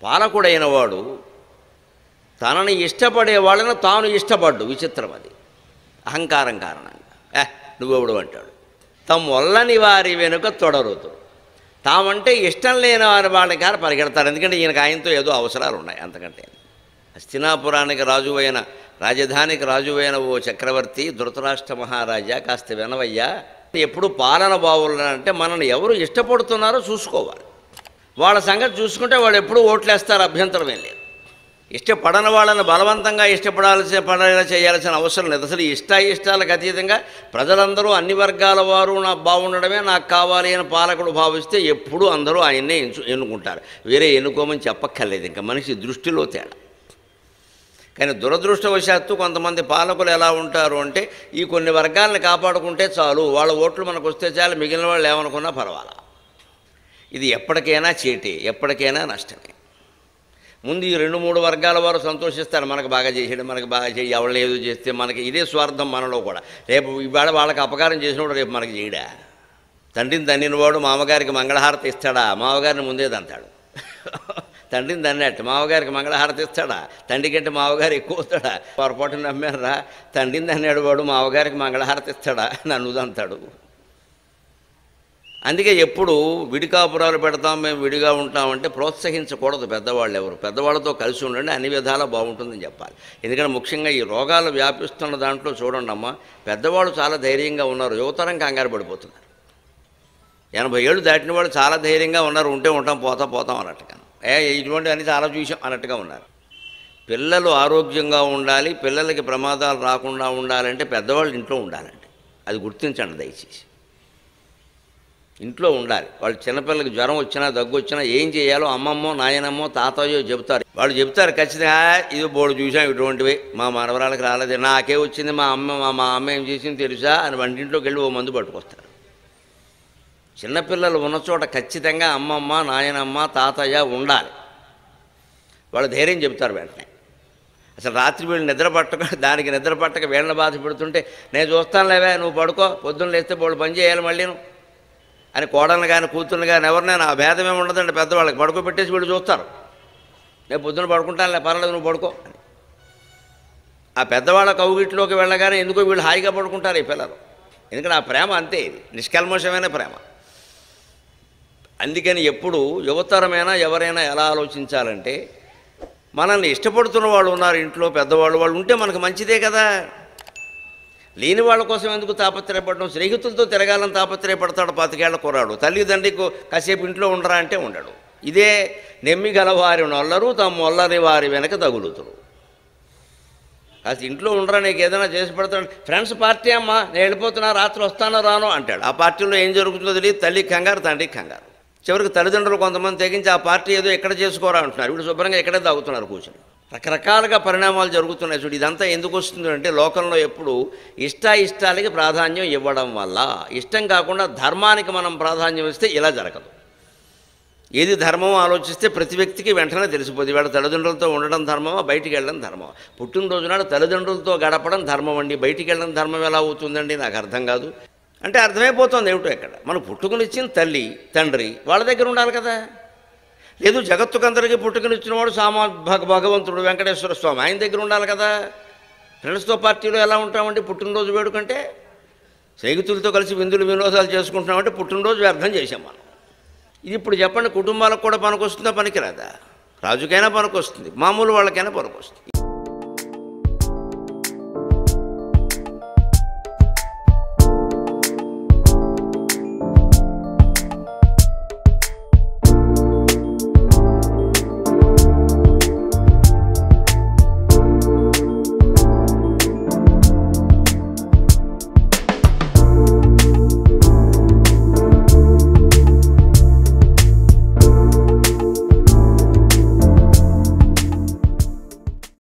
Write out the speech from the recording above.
పాలకుడైన వాడు తనని ఇష్టపడే వాళ్ళను తాను ఇష్టపడ్డు. విచిత్రం అది. అహంకారం కారణంగా నువ్వెవడు అంటాడు. తమ్మొల్లని వారి వెనుక తొడరుతురు. తామంటే ఇష్టం లేని వారి వాళ్ళ గారు పరిగెడతారు. ఎందుకంటే ఈయనకు ఆయనతో ఏదో అవసరాలు ఉన్నాయి. అంతకంటే హస్తినాపురానికి రాజువైన, రాజధానికి రాజువైన ఓ చక్రవర్తి, ధృతరాష్ట్ర మహారాజా, కాస్త వినవయ్యా, ఎప్పుడు పాలన బావులంటే మనల్ని ఎవరు ఇష్టపడుతున్నారో చూసుకోవాలి. వాళ్ళ సంగతి చూసుకుంటే వాళ్ళు ఎప్పుడు ఓట్లేస్తారు, అభ్యంతరం ఏం లేదు. ఇష్టపడని వాళ్ళని బలవంతంగా పడేలా చేయాల్సిన అవసరం లేదు. అసలు ఇష్టాలకు అతీతంగా ప్రజలందరూ అన్ని వర్గాల వారు నాకు బాగుండడమే నాకు కావాలి అని పాలకుడు భావిస్తే ఎప్పుడూ అందరూ ఆయన్నే ఎన్నుకుంటారు. వేరే ఎన్నుకోమని చెప్పక్కర్లేదు. ఇంకా మనిషి దృష్టిలో తేడా. కానీ దురదృష్టవశాత్తు కొంతమంది పాలకులు ఎలా ఉంటారు అంటే, ఈ కొన్ని వర్గాలను కాపాడుకుంటే చాలు, వాళ్ళ ఓట్లు మనకు వస్తే చాలు, మిగిలిన వాళ్ళు ఏమనుకున్నా పర్వాలా. ఇది ఎప్పటికైనా చేటే, ఎప్పటికైనా నష్టమే. ముందు ఈ 2-3 వర్గాల వారు సంతోషిస్తారు, మనకు బాగా చేసాడు, మనకు బాగా చేయి, ఎవరు ఏదో చేస్తే మనకి ఇదే స్వార్థం మనలో కూడా. రేపు ఇవాళ వాళ్ళకి అపకారం చేసినప్పుడు రేపు మనకి చేయడా. తండ్రిని తన్నినవాడు మామగారికి మంగళహారతి ఇస్తాడా? మామగారిని ముందే తంతాడు. తండ్రిని తన్నట్టు మామగారికి మంగళహారతి ఇస్తాడా? తండ్రి కంటే మామగారు ఎక్కువ వస్తాడా? పొరపాటు నమ్మారా? తండ్రిని తన్నాడు వాడు మామగారికి మంగళహారతి ఇస్తాడా? నన్ను తంతాడు. అందుకే ఎప్పుడు విడికాపురాలు పెడతాం, మేము విడిగా ఉంటామంటే ప్రోత్సహించకూడదు. పెద్దవాళ్ళు ఎవరు, పెద్దవాళ్ళతో కలిసి ఉండండి, అన్ని విధాలా బాగుంటుందని చెప్పాలి. ఎందుకంటే ముఖ్యంగా ఈ రోగాలు వ్యాపిస్తున్న దాంట్లో చూడండి అమ్మా, పెద్దవాళ్ళు చాలా ధైర్యంగా ఉన్నారు, యువతరం కంగారు పడిపోతున్నారు. 80 ఏళ్ళు దాటిన వాళ్ళు చాలా ధైర్యంగా ఉన్నారు, ఉంటే ఉంటాం పోతాం అన్నట్టుగా, ఇటువంటి అన్ని చాలా చూసాం అన్నట్టుగా ఉన్నారు. పిల్లలు ఆరోగ్యంగా ఉండాలి, పిల్లలకి ప్రమాదాలు రాకుండా ఉండాలంటే పెద్దవాళ్ళు ఇంట్లో ఉండాలండి. అది గుర్తించండి దయచేసి. ఇంట్లో ఉండాలి. వాళ్ళు చిన్నపిల్లలకి జ్వరం వచ్చినా దగ్గు వచ్చినా ఏం చేయాలో అమ్మమ్మో నాయనమ్మో తాతయ్యో చెబుతారు. వాళ్ళు చెప్తారు ఖచ్చితంగా, ఇది బోర్డు చూసాం ఇటువంటివి, మా మనవరాలకు రాలేదు, నాకే వచ్చింది, మా అమ్మ ఏం చేసింది తెలుసా అని వంటింట్లోకి వెళ్ళి ఓ మందు పట్టుకొస్తారు. చిన్నపిల్లలు ఉన్న చోట ఖచ్చితంగా అమ్మమ్మ నాయనమ్మ తాతయ్య ఉండాలి. వాళ్ళు ధైర్యం చెబుతారు వెంటనే. అసలు రాత్రి వీళ్ళు నిద్ర పట్టక వీళ్ళని బాధ పెడుతుంటే, నేను చూస్తాను లేవే, నువ్వు పడుకో, పొద్దున్న లేస్తే బోళ్ళు పని చేయాలి మళ్ళీ అని కోడలను కానీ కూతుర్ని కానీ ఎవరినైనా ఆ భేదమే ఉండదండి. పెద్దవాళ్ళకి పడుకోబెట్టేసి వీళ్ళు చూస్తారు, నేను పొద్దున్న పడుకుంటానులే పర్లేదు నువ్వు పడుకో అని. ఆ పెద్దవాళ్ళ కౌగిట్లోకి వెళ్ళగానే ఎందుకో వీళ్ళు హాయిగా పడుకుంటారు ఈ పిల్లలు. ఎందుకంటే ఆ ప్రేమ అంతే, ఇది నిష్కల్మషమైన ప్రేమ. అందుకని ఎప్పుడు యువతరమైనా ఎవరైనా ఎలా ఆలోచించాలంటే, మనల్ని ఇష్టపడుతున్న వాళ్ళు ఉన్నారు ఇంట్లో, పెద్దవాళ్ళు వాళ్ళు ఉంటే మనకు మంచిదే కదా. లేని వాళ్ళ కోసం ఎందుకు తాపత్రయపడడం? స్నేహితులతో తిరగాలని తాపత్రయపడతాడు 25 ఏళ్ల కుర్రాడు. తల్లిదండ్రికి కాసేపు ఇంట్లో ఉండరా అంటే ఉండడు. ఇదే నెమ్మి గలవారి నొల్లరు తమ్మొల్లని వారి వెనక తగులుతురు. కాస్త ఇంట్లో ఉండరా, నీకు ఏదైనా చేసి పెడతాడు. ఫ్రెండ్స్ పార్టీ అమ్మా, నేను వెళ్ళిపోతున్నా, రాత్రి వస్తానో రానో అంటాడు. ఆ పార్టీలో ఏం జరుగుతుందో తెలియదు, తల్లికి కంగారు, తండ్రికి కంగారు. చివరికి తల్లిదండ్రులు కొంతమంది తెగించి ఆ పార్టీ ఏదో ఎక్కడ చేసుకోరా అంటున్నారు. వీళ్ళు శుభ్రంగా ఎక్కడే తాగుతున్నారు కూర్చొని. రకరకాలుగా పరిణామాలు జరుగుతున్నాయి చూడు. ఇదంతా ఎందుకు వస్తుంది అంటే, లోకంలో ఎప్పుడు ఇష్టాలకి ప్రాధాన్యం ఇవ్వడం వల్ల. ఇష్టం కాకుండా ధర్మానికి మనం ప్రాధాన్యం ఇస్తే ఇలా జరగదు. ఏది ధర్మమో ఆలోచిస్తే ప్రతి వ్యక్తికి వెంటనే తెలిసిపోతుంది. వాళ్ళ తల్లిదండ్రులతో ఉండడం ధర్మమా, బయటికి వెళ్ళడం ధర్మమా. పుట్టినరోజు నాడు తల్లిదండ్రులతో గడపడం ధర్మం అండి, బయటికి వెళ్ళడం ధర్మం ఎలా అవుతుందండి? నాకు అర్థం కాదు. అంటే అర్థమైపోతుంది ఏమిటో. ఎక్కడ మనకు పుట్టుకనిచ్చిన తల్లి తండ్రి వాళ్ళ దగ్గర ఉండాలి కదా. లేదు జగత్తుకందరికీ పుట్టుకనిచ్చినవాడు భగవంతుడు వెంకటేశ్వర స్వామి, ఆయన దగ్గర ఉండాలి కదా. ఫ్రెండ్స్తో పార్టీలో ఎలా ఉంటామండి? పుట్టినరోజు వేడుకంటే స్నేహితులతో కలిసి విందులు వినోదాలు చేసుకుంటున్నామంటే పుట్టినరోజు వ్యర్థం చేసాం మనం. ఇది ఇప్పుడు చెప్పండి, కుటుంబాలకు కూడా పనికొస్తుందా పనికిరాదా? రాజుకైనా పనికొస్తుంది, మామూలు వాళ్ళకైనా పనికొస్తుంది.